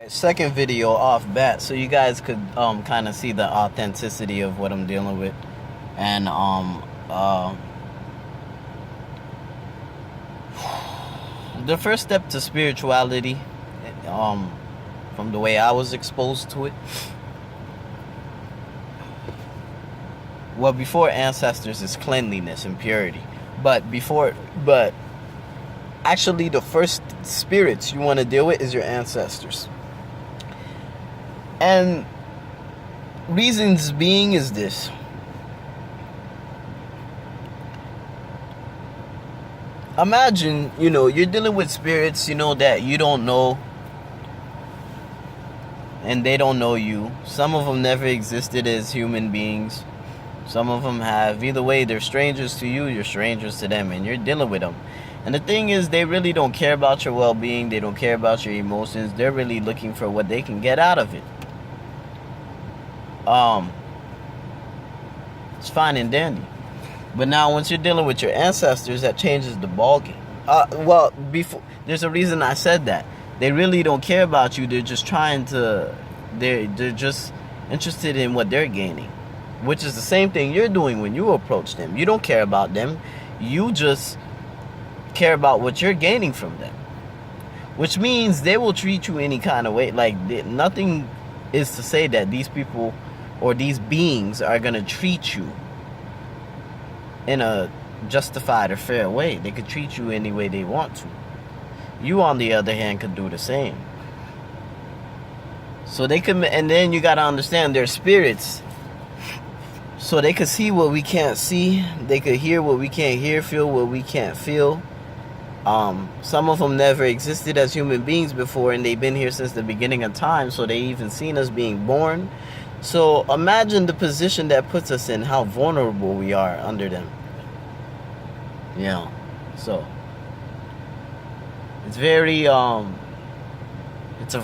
Second video off bat, so you guys could kind of see the authenticity of what I'm dealing with. And the first step to spirituality, from the way I was exposed to it, well, before ancestors is cleanliness and purity, but actually the first spirits you want to deal with is your ancestors. And reasons being is this: imagine, you're dealing with spirits, that you don't know, and they don't know you. Some of them never existed as human beings. Some of them have. Either way, they're strangers to you, you're strangers to them, and you're dealing with them. And the thing is, they really don't care about your well-being. They don't care about your emotions. They're really looking for what they can get out of it. It's fine and dandy. But now, once you're dealing with your ancestors, that changes the ballgame. Before, there's a reason I said that. They really don't care about you. They're just they're just interested in what they're gaining, which is the same thing you're doing when you approach them. You don't care about them. You just care about what you're gaining from them, which means they will treat you any kind of way. Like, nothing is to say that these people or these beings are going to treat you in a justified or fair way. They could treat you any way they want to. You, on the other hand, could do the same. So they could, and then you got to understand, they're spirits. So they could see what we can't see. They could hear what we can't hear, feel what we can't feel. Some of them never existed as human beings before, and they've been here since the beginning of time, so they even seen us being born. So imagine the position that puts us in, how vulnerable we are under them. So it's very it's a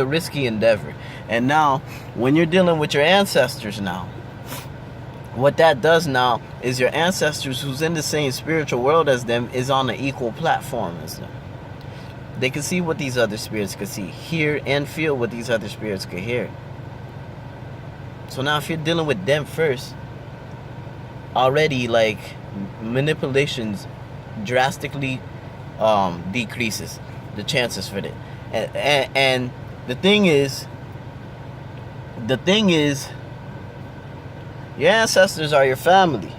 risky endeavor. And now, when you're dealing with your ancestors now, what that does now is your ancestors, who's in the same spiritual world as them, is on an equal platform as them. They can see what these other spirits could see, hear and feel what these other spirits could hear. So now, if you're dealing with them first, already, like, manipulations drastically decreases the chances for it. And the thing is, your ancestors are your family,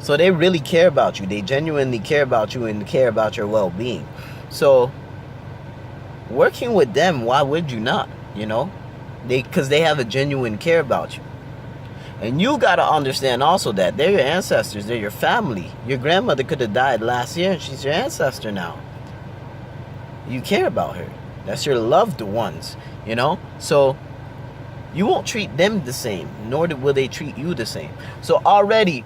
so they really care about you. They genuinely care about you and care about your well-being. So working with them, why would you not? Because they have a genuine care about you. And you got to understand also that they're your ancestors. They're your family. Your grandmother could have died last year, and she's your ancestor now. You care about her. That's your loved ones, So you won't treat them the same, nor will they treat you the same. So already,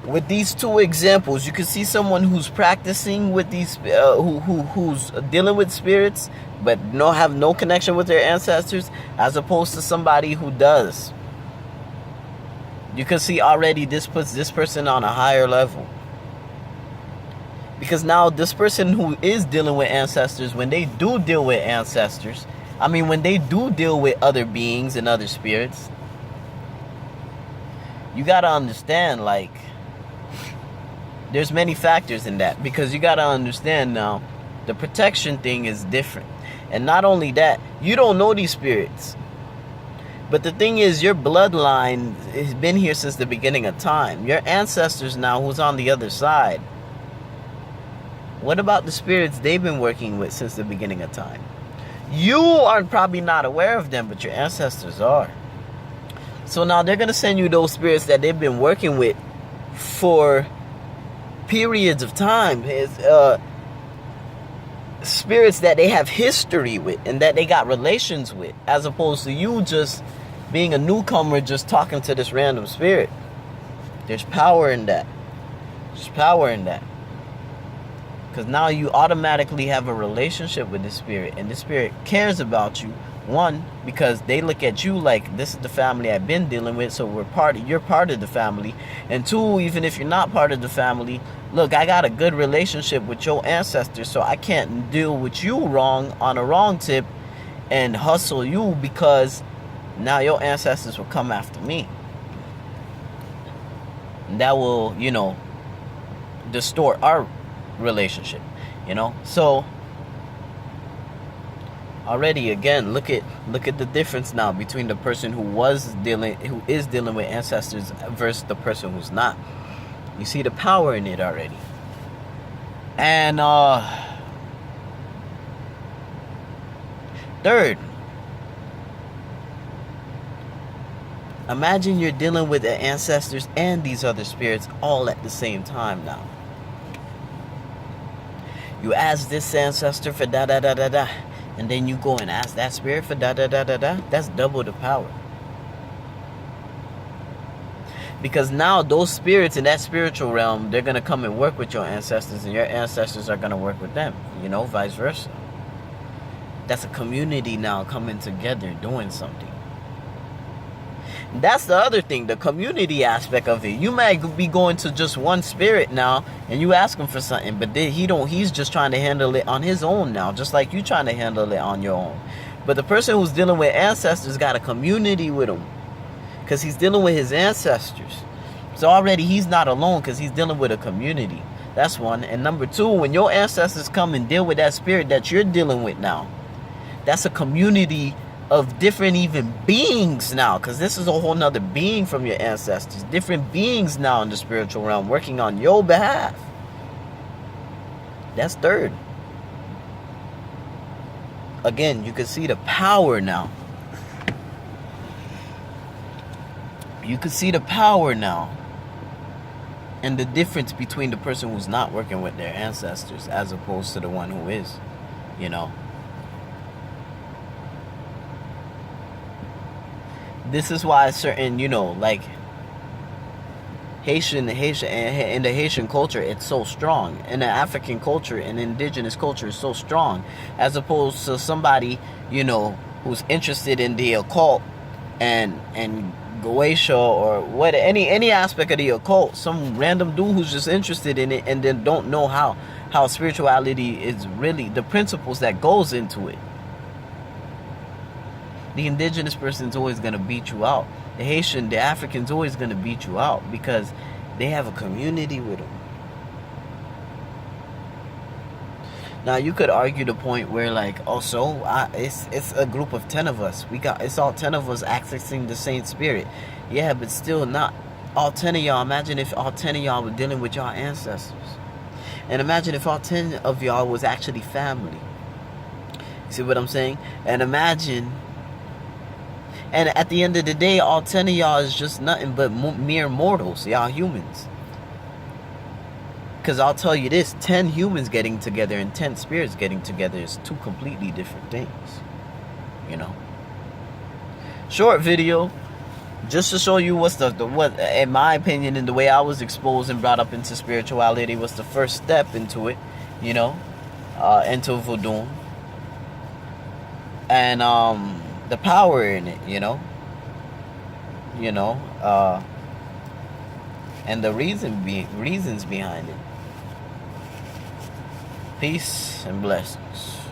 with these two examples, you can see someone who's practicing with these, who's dealing with spirits, but have no connection with their ancestors, as opposed to somebody who does. You can see already this puts this person on a higher level. Because now this person who is dealing with ancestors, when they do deal with ancestors, when they do deal with other beings and other spirits, you got to understand, like, there's many factors in that. Because you got to understand now, the protection thing is different. And not only that, you don't know these spirits. But the thing is, your bloodline has been here since the beginning of time. Your ancestors now, who's on the other side, what about the spirits they've been working with since the beginning of time? You are probably not aware of them, but your ancestors are. So now they're going to send you those spirits that they've been working with for periods of time. Spirits that they have history with and that they got relations with, as opposed to you just being a newcomer just talking to this random spirit. There's power in that. Because now you automatically have a relationship with the spirit, and the spirit cares about you One, because they look at you like, this is the family I've been dealing with, so you're part of the family. And two, even if you're not part of the family, look, I got a good relationship with your ancestors, so I can't deal with you wrong on a wrong tip and hustle you, because now your ancestors will come after me. And that will, distort our relationship, So already, again, look at the difference now between the person who is dealing with ancestors versus the person who's not. You see the power in it already. And third, imagine you're dealing with the ancestors and these other spirits all at the same time now. You ask this ancestor for da da da da da, and then you go and ask that spirit for da da da da da. That's double the power. Because now those spirits in that spiritual realm, they're going to come and work with your ancestors, and your ancestors are going to work with them, vice versa. That's a community now coming together, doing something. That's the other thing, the community aspect of it. You might be going to just one spirit now, and you ask him for something, but he's just trying to handle it on his own now, just like you trying to handle it on your own. But the person who's dealing with ancestors got a community with him, because he's dealing with his ancestors. So already he's not alone, because he's dealing with a community. That's one. And number two, when your ancestors come and deal with that spirit that you're dealing with now, that's a community of different even beings now, because this is a whole nother being from your ancestors. Different beings now in the spiritual realm working on your behalf. That's third. Again, you can see the power now. You can see the power now. And the difference between the person who's not working with their ancestors as opposed to the one who is, This is why certain, like Haitian, in the Haitian culture, it's so strong. In the African culture and indigenous culture, is so strong, as opposed to somebody, who's interested in the occult and Goetia or what, any aspect of the occult. Some random dude who's just interested in it and then don't know how spirituality is really, the principles that goes into it. The indigenous person's always going to beat you out. The Haitian, the African's always going to beat you out, because they have a community with them. Now, you could argue the point where, like, it's a group of 10 of us. It's all 10 of us accessing the same spirit. Yeah, but still not all 10 of y'all. Imagine if all 10 of y'all were dealing with y'all ancestors. And imagine if all 10 of y'all was actually family. See what I'm saying? And imagine... And at the end of the day, all 10 of y'all is just nothing but mere mortals. Y'all humans. Because I'll tell you this, 10 humans getting together and 10 spirits getting together is two completely different things. Short video. Just to show you what, in my opinion, and the way I was exposed and brought up into spirituality, was the first step into it. Into Vodoun. And, the power in it, and the reasons behind it. Peace and blessings.